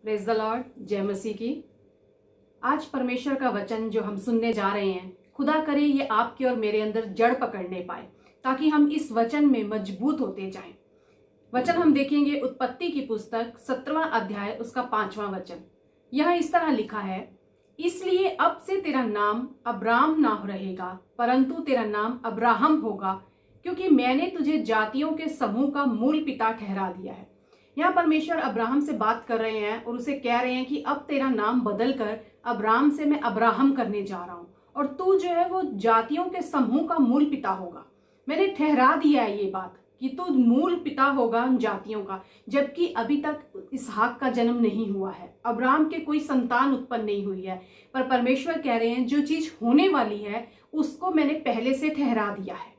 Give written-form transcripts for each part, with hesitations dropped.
Praise the Lord, जय मसीह की। आज परमेश्वर का वचन जो हम सुनने जा रहे हैं, खुदा करे ये आपके और मेरे अंदर जड़ पकड़ने पाए ताकि हम इस वचन में मजबूत होते जाएं। वचन हम देखेंगे उत्पत्ति की पुस्तक 17वां अध्याय उसका 5वां वचन। यह इस तरह लिखा है, इसलिए अब से तेरा नाम अब्राम ना रहेगा परंतु तेरा नाम अब्राहम होगा, क्योंकि मैंने तुझे जातियों के समूह का मूल पिता ठहरा दिया है। यहाँ परमेश्वर अब्राहम से बात कर रहे हैं और उसे कह रहे हैं कि अब तेरा नाम बदल कर अब्राम से मैं अब्राहम करने जा रहा हूँ और तू जो है वो जातियों के समूह का मूल पिता होगा। मैंने ठहरा दिया है ये बात कि तू मूल पिता होगा उन जातियों का, जबकि अभी तक इसहाक का जन्म नहीं हुआ है, अब्राहम के कोई संतान उत्पन्न नहीं हुई है। पर परमेश्वर कह रहे हैं जो चीज होने वाली है उसको मैंने पहले से ठहरा दिया है।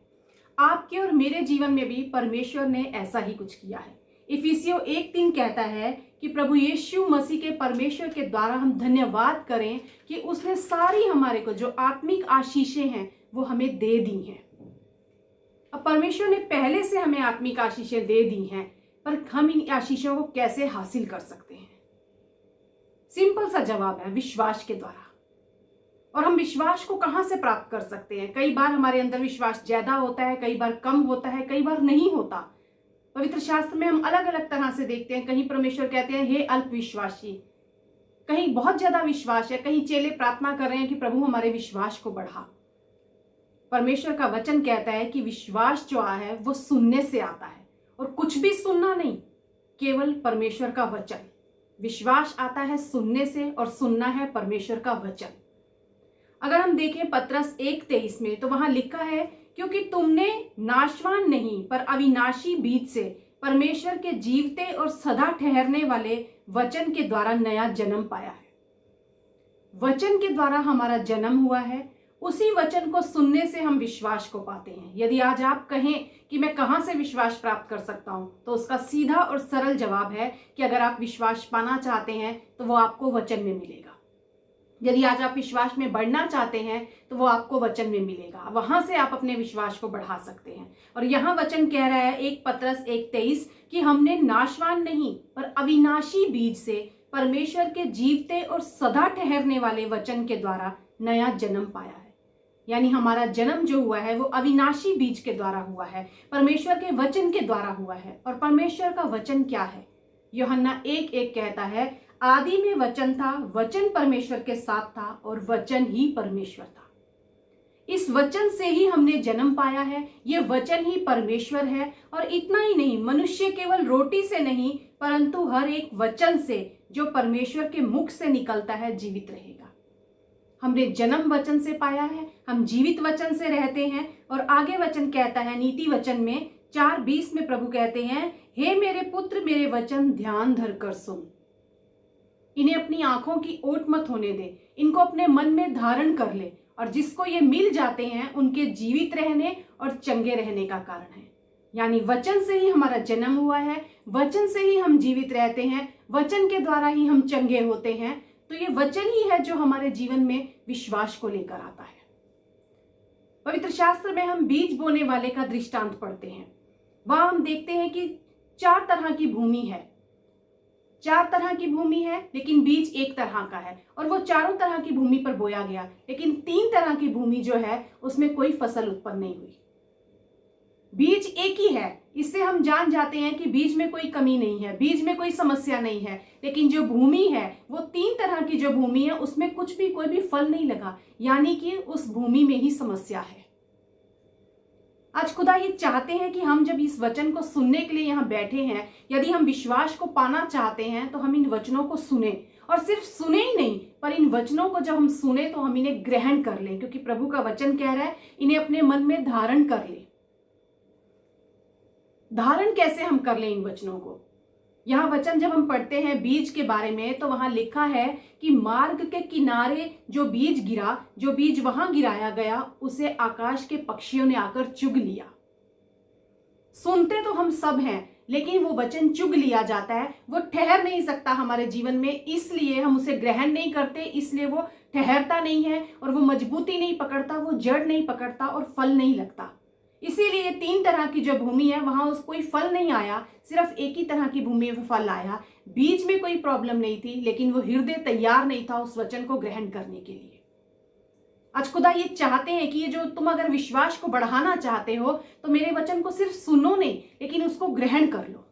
आपके और मेरे जीवन में भी परमेश्वर ने ऐसा ही कुछ किया है। इफिसियों 1:3 कहता है कि प्रभु यीशु मसीह के परमेश्वर के द्वारा हम धन्यवाद करें कि उसने सारी हमारे को जो आत्मिक आशीषें हैं वो हमें दे दी हैं। अब परमेश्वर ने पहले से हमें आत्मिक आशीषें दे दी हैं, पर हम इन आशीषों को कैसे हासिल कर सकते हैं? सिंपल सा जवाब है, विश्वास के द्वारा। और हम विश्वास को कहां से प्राप्त कर सकते हैं? कई बार हमारे अंदर विश्वास ज्यादा होता है, कई बार कम होता है, कई बार नहीं होता। पवित्र शास्त्र में हम अलग अलग तरह से देखते हैं। कहीं परमेश्वर कहते हैं हे अल्प विश्वासी, कहीं बहुत ज्यादा विश्वास है, कहीं चेले प्रार्थना कर रहे हैं कि प्रभु हमारे विश्वास को बढ़ा। परमेश्वर का वचन कहता है कि विश्वास जो है वो सुनने से आता है, और कुछ भी सुनना नहीं, केवल परमेश्वर का वचन। विश्वास आता है सुनने से और सुनना है परमेश्वर का वचन। अगर हम देखें पत्रस 1:23 में, तो वहां लिखा है, क्योंकि तुमने नाशवान नहीं पर अविनाशी बीज से परमेश्वर के जीवते और सदा ठहरने वाले वचन के द्वारा नया जन्म पाया है। वचन के द्वारा हमारा जन्म हुआ है, उसी वचन को सुनने से हम विश्वास को पाते हैं। यदि आज आप कहें कि मैं कहां से विश्वास प्राप्त कर सकता हूं, तो उसका सीधा और सरल जवाब है कि अगर आप विश्वास पाना चाहते हैं तो वो आपको वचन में मिलेगा। यदि आज आप विश्वास में बढ़ना चाहते हैं तो वो आपको वचन में मिलेगा, वहां से आप अपने विश्वास को बढ़ा सकते हैं। और यहाँ वचन कह रहा है 1 पत्रस 1:23 कि हमने नाशवान नहीं पर अविनाशी बीज से परमेश्वर के जीवते और सदा ठहरने वाले वचन के द्वारा नया जन्म पाया है। यानी हमारा जन्म जो हुआ है वो अविनाशी बीज के द्वारा हुआ है, परमेश्वर के वचन के द्वारा हुआ है। और परमेश्वर का वचन क्या है? यूहन्ना 1:1 कहता है, आदि में वचन था, वचन परमेश्वर के साथ था और वचन ही परमेश्वर था। इस वचन से ही हमने जन्म पाया है, ये वचन ही परमेश्वर है। और इतना ही नहीं, मनुष्य केवल रोटी से नहीं परंतु हर एक वचन से जो परमेश्वर के मुख से निकलता है जीवित रहेगा। हमने जन्म वचन से पाया है, हम जीवित वचन से रहते हैं। और आगे वचन कहता है नीति वचन में 4:20 में प्रभु कहते हैं, हे मेरे पुत्र मेरे वचन ध्यान धर कर सुन, इन्हें अपनी आंखों की ओट मत होने दे, इनको अपने मन में धारण कर ले। और जिसको ये मिल जाते हैं उनके जीवित रहने और चंगे रहने का कारण है। यानी वचन से ही हमारा जन्म हुआ है, वचन से ही हम जीवित रहते हैं, वचन के द्वारा ही हम चंगे होते हैं। तो ये वचन ही है जो हमारे जीवन में विश्वास को लेकर आता है। पवित्र शास्त्र में हम बीज बोने वाले का दृष्टांत पढ़ते हैं। वहां हम देखते हैं कि 4 तरह की भूमि है। 4 तरह की भूमि है लेकिन बीज एक तरह का है, और वो चारों तरह की भूमि पर बोया गया, लेकिन 3 तरह की भूमि जो है उसमें कोई फसल उत्पन्न नहीं हुई। बीज एक ही है, इससे हम जान जाते हैं कि बीज में कोई कमी नहीं है, बीज में कोई समस्या नहीं है। लेकिन जो भूमि है वो 3 तरह की जो भूमि है उसमें कुछ भी कोई भी फल नहीं लगा, यानी कि उस भूमि में ही समस्या है। आज खुदा ये चाहते हैं कि हम जब इस वचन को सुनने के लिए यहाँ बैठे हैं, यदि हम विश्वास को पाना चाहते हैं तो हम इन वचनों को सुने, और सिर्फ सुने ही नहीं पर इन वचनों को जब हम सुने तो हम इन्हें ग्रहण कर लें, क्योंकि प्रभु का वचन कह रहा है इन्हें अपने मन में धारण कर ले। धारण कैसे हम कर लें इन वचनों को? यहाँ वचन जब हम पढ़ते हैं बीज के बारे में, तो वहां लिखा है कि मार्ग के किनारे जो बीज गिरा, जो बीज वहां गिराया गया, उसे आकाश के पक्षियों ने आकर चुग लिया। सुनते तो हम सब हैं, लेकिन वो वचन चुग लिया जाता है, वो ठहर नहीं सकता हमारे जीवन में, इसलिए हम उसे ग्रहण नहीं करते, इसलिए वो ठहरता नहीं है और वो मजबूती नहीं पकड़ता, वो जड़ नहीं पकड़ता और फल नहीं लगता। इसीलिए 3 तरह की जो भूमि है वहां उस कोई फल नहीं आया, सिर्फ एक ही तरह की भूमि में फल आया। बीज में कोई प्रॉब्लम नहीं थी, लेकिन वो हृदय तैयार नहीं था उस वचन को ग्रहण करने के लिए। आज खुदा ये चाहते हैं कि ये जो तुम अगर विश्वास को बढ़ाना चाहते हो तो मेरे वचन को सिर्फ सुनो नहीं, लेकिन उसको ग्रहण कर लो।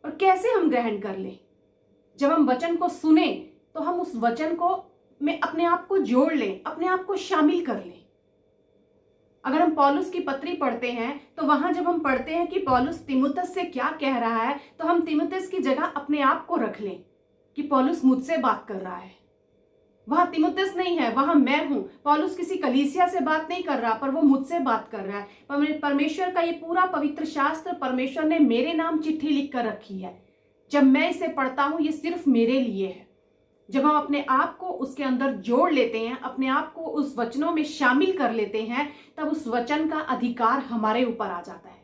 और कैसे हम ग्रहण कर ले? जब हम वचन को सुने तो हम उस वचन को में अपने आप को जोड़ लें, अपने आप को शामिल कर लें। अगर हम पौलुस की पत्री पढ़ते हैं तो वहां जब हम पढ़ते हैं कि पौलुस तीमुथियुस से क्या कह रहा है, तो हम तीमुथियुस की जगह अपने आप को रख लें कि पौलुस मुझसे बात कर रहा है। वहां तीमुथियुस नहीं है, वहां मैं हूं। पौलुस किसी कलीसिया से बात नहीं कर रहा, पर वो मुझसे बात कर रहा है। परमेश्वर का ये पूरा पवित्र शास्त्र परमेश्वर ने मेरे नाम चिट्ठी लिख कर रखी है। जब मैं इसे पढ़ता हूं, ये सिर्फ मेरे लिए है। जब हम अपने आप को उसके अंदर जोड़ लेते हैं, अपने आप को उस वचनों में शामिल कर लेते हैं, तब उस वचन का अधिकार हमारे ऊपर आ जाता है।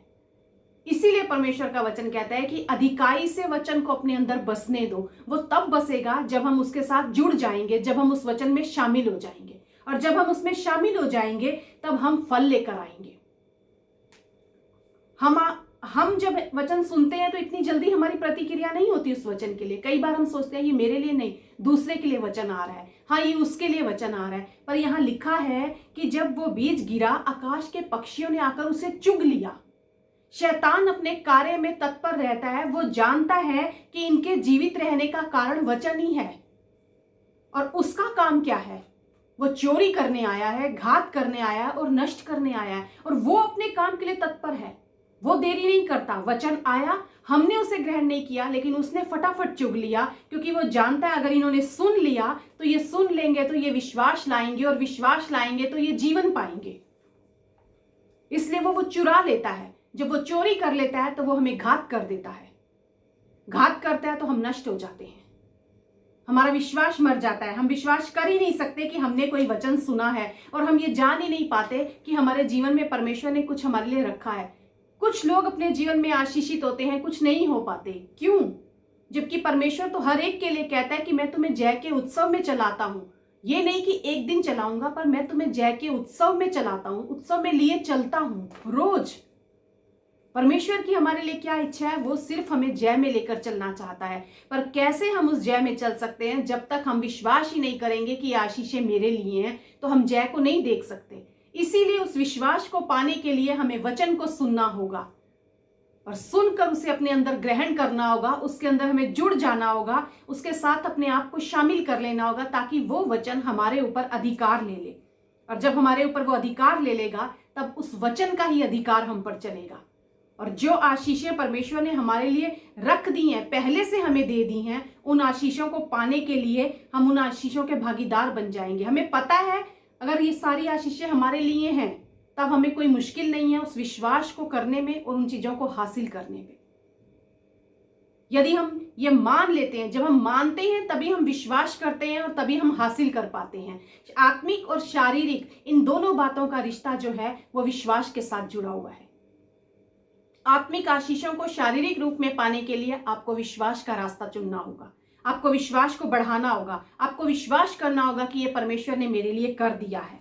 इसीलिए परमेश्वर का वचन कहता है कि अधिकाई से वचन को अपने अंदर बसने दो। वो तब बसेगा जब हम उसके साथ जुड़ जाएंगे, जब हम उस वचन में शामिल हो जाएंगे। और जब हम उसमें शामिल हो जाएंगे तब हम फल लेकर आएंगे। हम जब वचन सुनते हैं तो इतनी जल्दी हमारी प्रतिक्रिया नहीं होती उस वचन के लिए। कई बार हम सोचते हैं ये मेरे लिए नहीं, दूसरे के लिए वचन आ रहा है, हाँ ये उसके लिए वचन आ रहा है। पर यहाँ लिखा है कि जब वो बीज गिरा, आकाश के पक्षियों ने आकर उसे चुग लिया। शैतान अपने कार्य में तत्पर रहता है। वो जानता है कि इनके जीवित रहने का कारण वचन ही है। और उसका काम क्या है? वो चोरी करने आया है, घात करने आया है और नष्ट करने आया है। और वो अपने काम के लिए तत्पर है। वो देरी नहीं करता। वचन आया, हमने उसे ग्रहण नहीं किया, लेकिन उसने फटाफट चुग लिया, क्योंकि वो जानता है अगर इन्होंने सुन लिया तो ये सुन लेंगे तो ये विश्वास लाएंगे, और विश्वास लाएंगे तो ये जीवन पाएंगे। इसलिए वो चुरा लेता है। जब वो चोरी कर लेता है तो वो हमें घात कर देता है। घात करता है तो हम नष्ट हो जाते हैं, हमारा विश्वास मर जाता है। हम विश्वास कर ही नहीं सकते कि हमने कोई वचन सुना है, और हम ये जान ही नहीं पाते कि हमारे जीवन में परमेश्वर ने कुछ हमारे लिए रखा है। कुछ लोग अपने जीवन में आशीषित होते हैं, कुछ नहीं हो पाते। क्यों? जबकि परमेश्वर तो हर एक के लिए कहता है कि मैं तुम्हें जय के उत्सव में चलाता हूं। ये नहीं कि एक दिन चलाऊंगा, पर मैं तुम्हें जय के उत्सव में चलाता हूं, उत्सव में लिए चलता हूं रोज। परमेश्वर की हमारे लिए क्या इच्छा है? वो सिर्फ हमें जय में लेकर चलना चाहता है। पर कैसे हम उस जय में चल सकते हैं? जब तक हम विश्वास ही नहीं करेंगे कि आशीषें मेरे लिए हैं, तो हम जय को नहीं देख सकते। इसीलिए उस विश्वास को पाने के लिए हमें वचन को सुनना होगा, और सुनकर उसे अपने अंदर ग्रहण करना होगा। उसके अंदर हमें जुड़ जाना होगा, उसके साथ अपने आप को शामिल कर लेना होगा, ताकि वो वचन हमारे ऊपर अधिकार ले ले। और जब हमारे ऊपर वो अधिकार ले लेगा, तब उस वचन का ही अधिकार हम पर चलेगा। और जो आशीषें परमेश्वर ने हमारे लिए रख दी हैं, पहले से हमें दे दी हैं, उन आशीषों को पाने के लिए हम उन आशीषों के भागीदार बन जाएंगे। हमें पता है अगर ये सारी आशीषें हमारे लिए हैं, तब हमें कोई मुश्किल नहीं है उस विश्वास को करने में और उन चीजों को हासिल करने में। यदि हम ये मान लेते हैं, जब हम मानते हैं तभी हम विश्वास करते हैं, और तभी हम हासिल कर पाते हैं। आत्मिक और शारीरिक इन दोनों बातों का रिश्ता जो है वो विश्वास के साथ जुड़ा हुआ है। आत्मिक आशीषों को शारीरिक रूप में पाने के लिए आपको विश्वास का रास्ता चुनना होगा, आपको विश्वास को बढ़ाना होगा, आपको विश्वास करना होगा कि ये परमेश्वर ने मेरे लिए कर दिया है।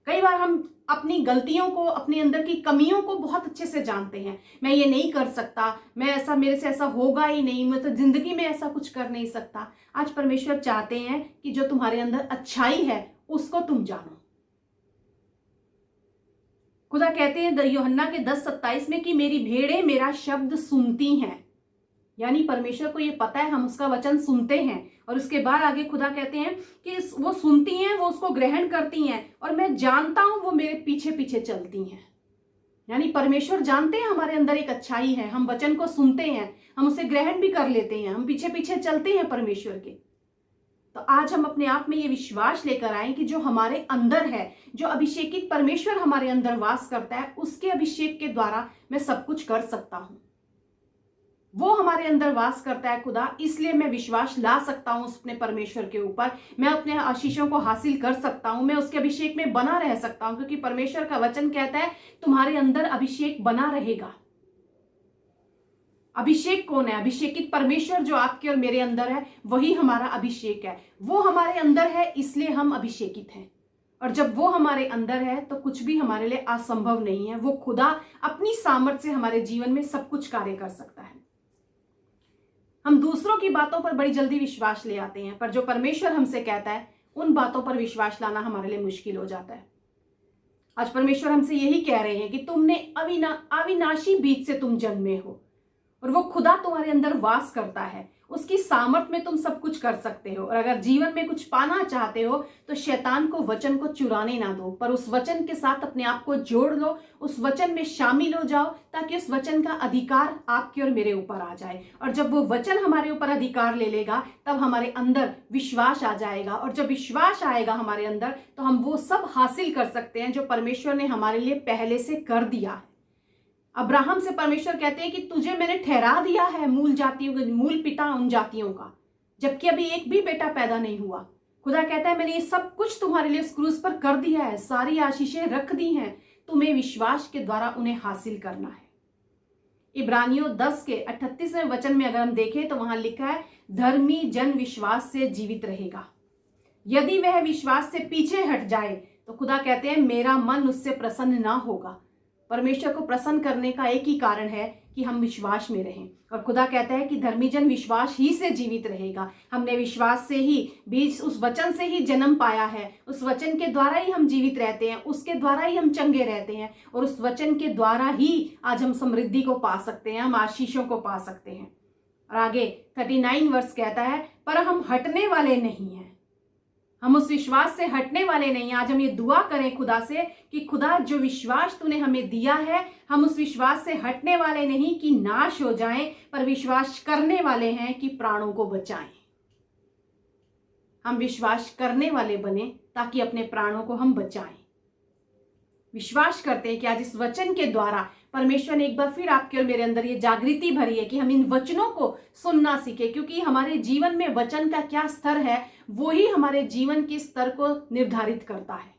कई बार हम अपनी गलतियों को, अपने अंदर की कमियों को बहुत अच्छे से जानते हैं। मैं ये नहीं कर सकता, मैं ऐसा, मेरे से ऐसा होगा ही नहीं, मैं तो जिंदगी में ऐसा कुछ कर नहीं सकता। आज परमेश्वर चाहते हैं कि जो तुम्हारे अंदर अच्छाई है उसको तुम जानो। खुदा कहते हैं यूहन्ना के 10:27 में कि मेरी भेड़ें मेरा शब्द सुनती हैं। यानी परमेश्वर को ये पता है हम उसका वचन सुनते हैं। और उसके बाद आगे खुदा कहते हैं कि वो सुनती हैं, वो उसको ग्रहण करती हैं, और मैं जानता हूं वो मेरे पीछे पीछे चलती हैं। यानी परमेश्वर जानते हैं हमारे अंदर एक अच्छाई है, हम वचन को सुनते हैं, हम उसे ग्रहण भी कर लेते हैं, हम पीछे पीछे चलते हैं परमेश्वर के। तो आज हम अपने आप में ये विश्वास लेकर आए कि जो हमारे अंदर है, जो अभिषेकित परमेश्वर हमारे अंदर वास करता है, उसके अभिषेक के द्वारा मैं सब कुछ कर सकता हूं। वो हमारे अंदर वास करता है खुदा, इसलिए मैं विश्वास ला सकता हूं अपने परमेश्वर के ऊपर। मैं अपने आशीषों को हासिल कर सकता हूं, मैं उसके अभिषेक में बना रह सकता हूं, क्योंकि परमेश्वर का वचन कहता है तुम्हारे अंदर अभिषेक बना रहेगा। अभिषेक कौन है? अभिषेकित परमेश्वर जो आपके और मेरे अंदर है, वही हमारा अभिषेक है। वो हमारे अंदर है, इसलिए हम अभिषेकित हैं। और जब वो हमारे अंदर है तो कुछ भी हमारे लिए असंभव नहीं है। वो खुदा अपनी सामर्थ्य से हमारे जीवन में सब कुछ कार्य कर सकता है। हम दूसरों की बातों पर बड़ी जल्दी विश्वास ले आते हैं, पर जो परमेश्वर हमसे कहता है उन बातों पर विश्वास लाना हमारे लिए मुश्किल हो जाता है। आज परमेश्वर हमसे यही कह रहे हैं कि तुमने अविनाशी बीज से तुम जन्मे हो और वो खुदा तुम्हारे अंदर वास करता है। उसकी सामर्थ में तुम सब कुछ कर सकते हो, और अगर जीवन में कुछ पाना चाहते हो तो शैतान को वचन को चुराने ना दो, पर उस वचन के साथ अपने आप को जोड़ लो, उस वचन में शामिल हो जाओ, ताकि उस वचन का अधिकार आपके और मेरे ऊपर आ जाए। और जब वो वचन हमारे ऊपर अधिकार ले लेगा तब हमारे अंदर विश्वास आ जाएगा, और जब विश्वास आएगा हमारे अंदर तो हम वो सब हासिल कर सकते हैं जो परमेश्वर ने हमारे लिए पहले से कर दिया है। अब्राहम से परमेश्वर कहते हैं कि तुझे मैंने ठहरा दिया है मूल जातियों का, मूल पिता उन जातियों का, जबकि अभी एक भी बेटा पैदा नहीं हुआ। खुदा कहता है मैंने ये सब कुछ तुम्हारे लिए उस क्रूस पर कर दिया है, सारी आशीषें रख दी हैं, तुम्हें विश्वास के द्वारा उन्हें हासिल करना है। इब्रानियों 10 के 38वें वचन में अगर हम देखें तो वहां लिखा है, धर्मी जन विश्वास से जीवित रहेगा। यदि वह विश्वास से पीछे हट जाए तो खुदा कहते हैं मेरा मन उससे प्रसन्न ना होगा। परमेश्वर को प्रसन्न करने का एक ही कारण है कि हम विश्वास में रहें, और खुदा कहता है कि धर्मी जन विश्वास ही से जीवित रहेगा। हमने विश्वास से ही बीज, उस वचन से ही जन्म पाया है, उस वचन के द्वारा ही हम जीवित रहते हैं, उसके द्वारा ही हम चंगे रहते हैं, और उस वचन के द्वारा ही आज हम समृद्धि को पा सकते हैं, हम आशीषों को पा सकते हैं। और आगे 39 वर्ष कहता है, पर हम हटने वाले नहीं हैं, हम उस विश्वास से हटने वाले नहीं। आज हम ये दुआ करें खुदा से कि खुदा जो विश्वास तूने हमें दिया है, हम उस विश्वास से हटने वाले नहीं कि नाश हो जाएं, पर विश्वास करने वाले हैं कि प्राणों को बचाएं। हम विश्वास करने वाले बने ताकि अपने प्राणों को हम बचाएं। विश्वास करते हैं कि आज इस वचन के द्वारा परमेश्वर ने एक बार फिर आपके और मेरे अंदर ये जागृति भरी है कि हम इन वचनों को सुनना सीखें, क्योंकि हमारे जीवन में वचन का क्या स्तर है वो ही हमारे जीवन के स्तर को निर्धारित करता है।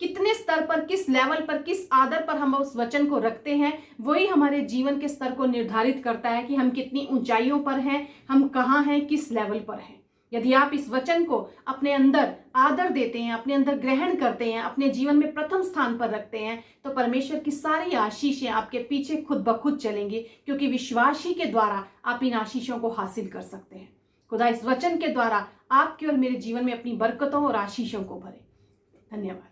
कितने स्तर पर, किस लेवल पर, किस आदर पर हम उस वचन को रखते हैं, वही हमारे जीवन के स्तर को निर्धारित करता है कि हम कितनी ऊंचाइयों पर हैं, हम कहाँ हैं, किस लेवल पर हैं। यदि आप इस वचन को अपने अंदर आदर देते हैं, अपने अंदर ग्रहण करते हैं, अपने जीवन में प्रथम स्थान पर रखते हैं, तो परमेश्वर की सारी आशीषें आपके पीछे खुद ब खुद चलेंगी, क्योंकि विश्वास ही के द्वारा आप इन आशीषों को हासिल कर सकते हैं। खुदा इस वचन के द्वारा आपके और मेरे जीवन में अपनी बरकतों और आशीषों को भरे। धन्यवाद।